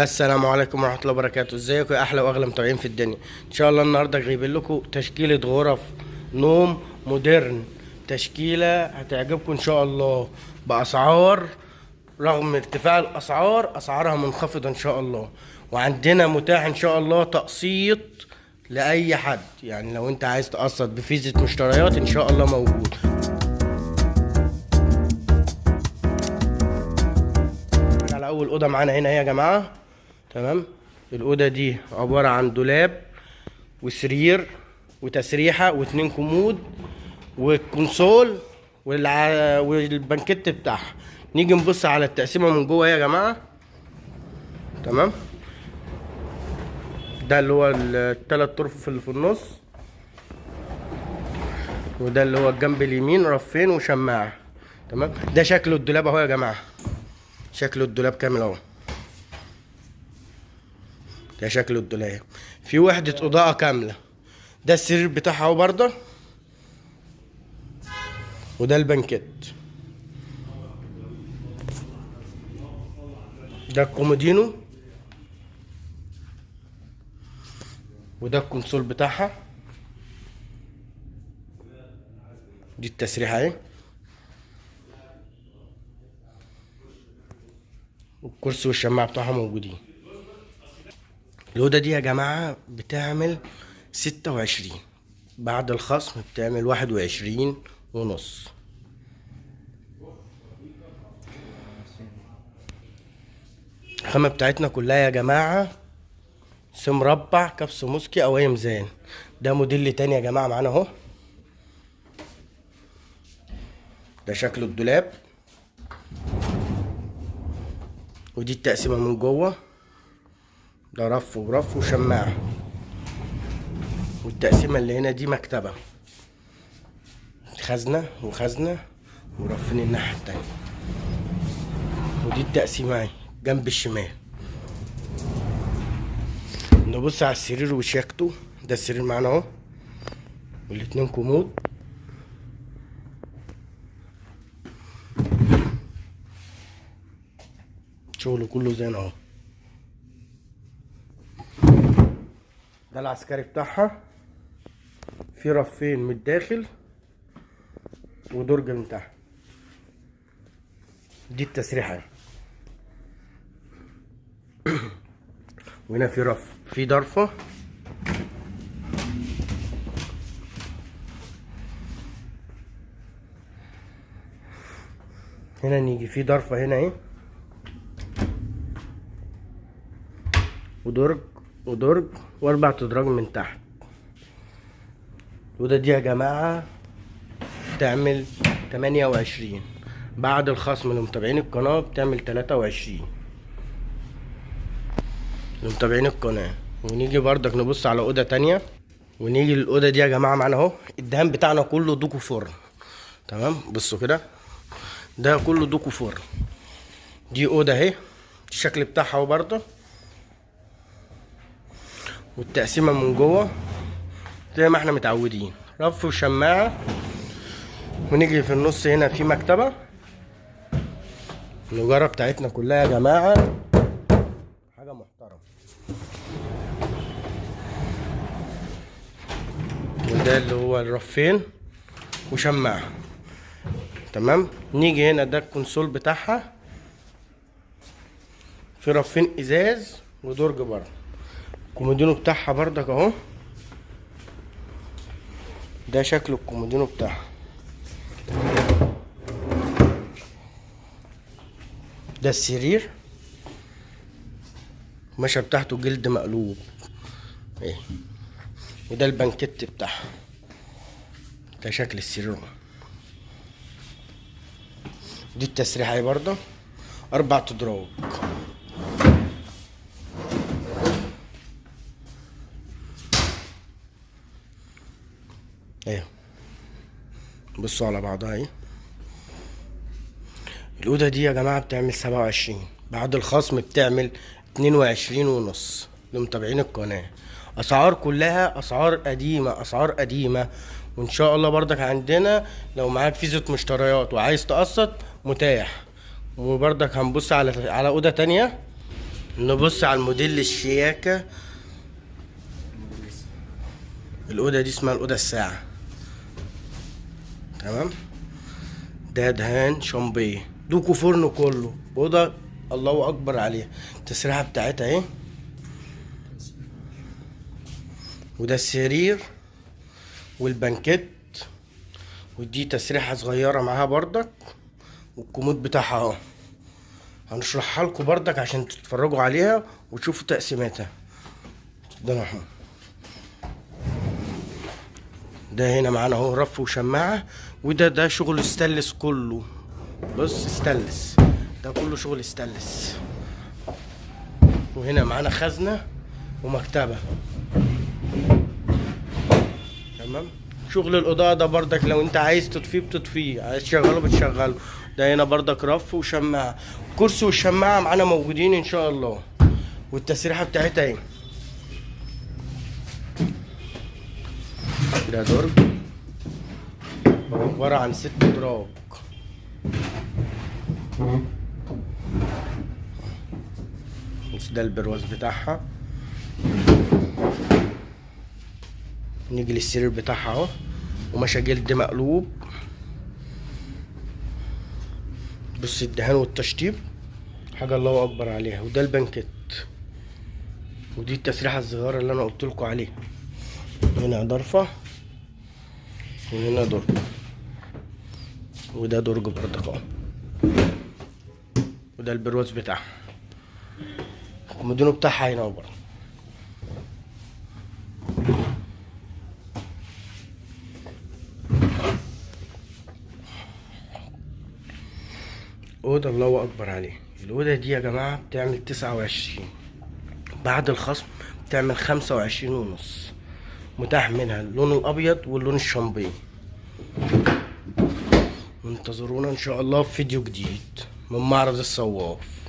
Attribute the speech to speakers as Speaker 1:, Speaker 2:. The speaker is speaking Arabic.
Speaker 1: السلام عليكم ورحمة الله وبركاته. ازيكم يا احلى واغلى متابعين في الدنيا؟ ان شاء الله النهارده جايبين لكم تشكيلة غرف نوم مودرن. تشكيلة هتعجبكم ان شاء الله باسعار، رغم ارتفاع الاسعار اسعارها منخفضة ان شاء الله. وعندنا متاح ان شاء الله تقسيط لاي حد، يعني لو انت عايز تقسط بفيزة مشتريات ان شاء الله موجود. على اول اوضه معانا هنا يا جماعه. تمام. الاوضه دي عباره عن دولاب وسرير وتسريحه واتنين كومود والكونسول والبنكت بتاعها. نيجي نبص على التقسيمه من جوه يا جماعه. تمام. ده اللي هو الثلاث طرف اللي في النص، وده اللي هو الجنب اليمين رفين وشماعه. تمام. ده شكل الدولاب اهو يا جماعه، شكل الدولاب كامل اهو. ده شكل الدولاب، في وحدة إضاءة كاملة. ده السرير بتاعها اهو برضه، وده البنكت. ده الكومودينو، وده الكونسول بتاعها. دي التسريحة اهي، والكرسي والشماعة بتاعها موجودين. الأوضة دي يا جماعة بتعمل 26، بعد الخصم بتعمل 21.5. الخامة بتاعتنا كلها يا جماعة مربع كبس موسكي أو أي ميزان. ده موديل تاني يا جماعة معانا أهو. ده شكل الدولاب، ودي التقسيمة من جوه. ده رف ورف وشماعة، والتقسيمة اللي هنا دي مكتبة، خزنة وخزنة ورفين الناحية التانية. ودي التقسيمة اهي جنب الشمال. نبص على السرير وشياكته. ده السرير معانا اهو، والاتنين كومود. شغله كله زين اهو. ده العسكري بتاعها، في رفين من الداخل ودرج من تحت. دي التسريحة. وهنا في رف، في ضرفة. هنا نيجي في ضرفة هنا اهي، ودرج ودرج واربع ادراج من تحت. وده دي يا جماعة بتعمل 28، بعد الخصم لمتابعين القناة بتعمل 23 لمتابعين القناة. ونيجي بردك نبص على أوضة تانية، ونيجي للأوضة دي يا جماعة معانا اهو. الدهان بتاعنا كله دوكو فرن. تمام. بصوا كده، ده كله دوكو فرن. دي أوضة اهي، الشكل بتاعها اهو برضه، والتقسيمة من جوه زي ما احنا متعودين، رف وشماعة. ونيجي في النص هنا في مكتبة. النجارة بتاعتنا كلها يا جماعة حاجة محترمة. وده اللي هو الرفين وشماعة. تمام. نيجي هنا، ده الكونسول بتاعها، في رفين ازاز ودرج بره. الكومودينو بتاعها بردك اهو. ده شكل الكومودينو بتاعها. ده السرير، المشة بتاعته جلد مقلوب ايه. وده البنكت بتاعها. ده شكل السرير. دي التسريحة اهي برضه، 4 ادراج. ايه، بصوا على بعضها اهي. الأوضة دي يا جماعة بتعمل 27، بعد الخصم بتعمل 22.5 لمتابعين القناة. أسعار كلها أسعار قديمة، أسعار قديمة. وإن شاء الله برضك عندنا لو معاك فيزة مشتريات وعايز تقسط متاح. وبرضك هنبص على أوضة تانية. نبص على الموديل الشياكة. الأوضة دي اسمها الأوضة الساعة، تمام. ده دهان شامبيه، دوكو فرن كله، أوضة الله أكبر عليها. التسريحة بتاعتها اهي، وده السرير والبنكت، ودي تسريحة صغيرة معاها بردك، والكومود بتاعها اهو. هنشرحها لكم بردك عشان تتفرجوا عليها وتشوفوا تقسيماتها. ده اهو، ده هنا معانا اهو رف وشماعة، وده شغل ستانلس كله. بص ستانلس، ده كله شغل ستانلس. وهنا معانا خزنة ومكتبة، تمام. شغل الإضاءة ده بردك لو انت عايز تطفيه بتطفيه، عايز تشغله بتشغله. ده هنا بردك رف وشماعة، الكرسي والشماعة معانا موجودين ان شاء الله. والتسريحة بتاعتها اهي. ده درج عبارة عن 6 ادراج. ده البرواز بتاعها. نيجي للسرير بتاعها اهو، قماشة جلد مقلوب. بص الدهان والتشطيب حاجة الله اكبر عليها. وده البنكت، ودي التسريحة الصغيرة اللي انا قلتلكوا عليها. هنا ضرفة وهنا درج، وده درج برضك اهو. وده البرواز بتاعها، الكومودينو بتاعها هنا برضه. أوضة الله أكبر عليه. الأوضة دي يا جماعة بتعمل 29، بعد الخصم بتعمل 25.5. متاح منها اللون الأبيض واللون الشامبيه. انتظرونا إن شاء الله في فيديو جديد من معرض الصواف.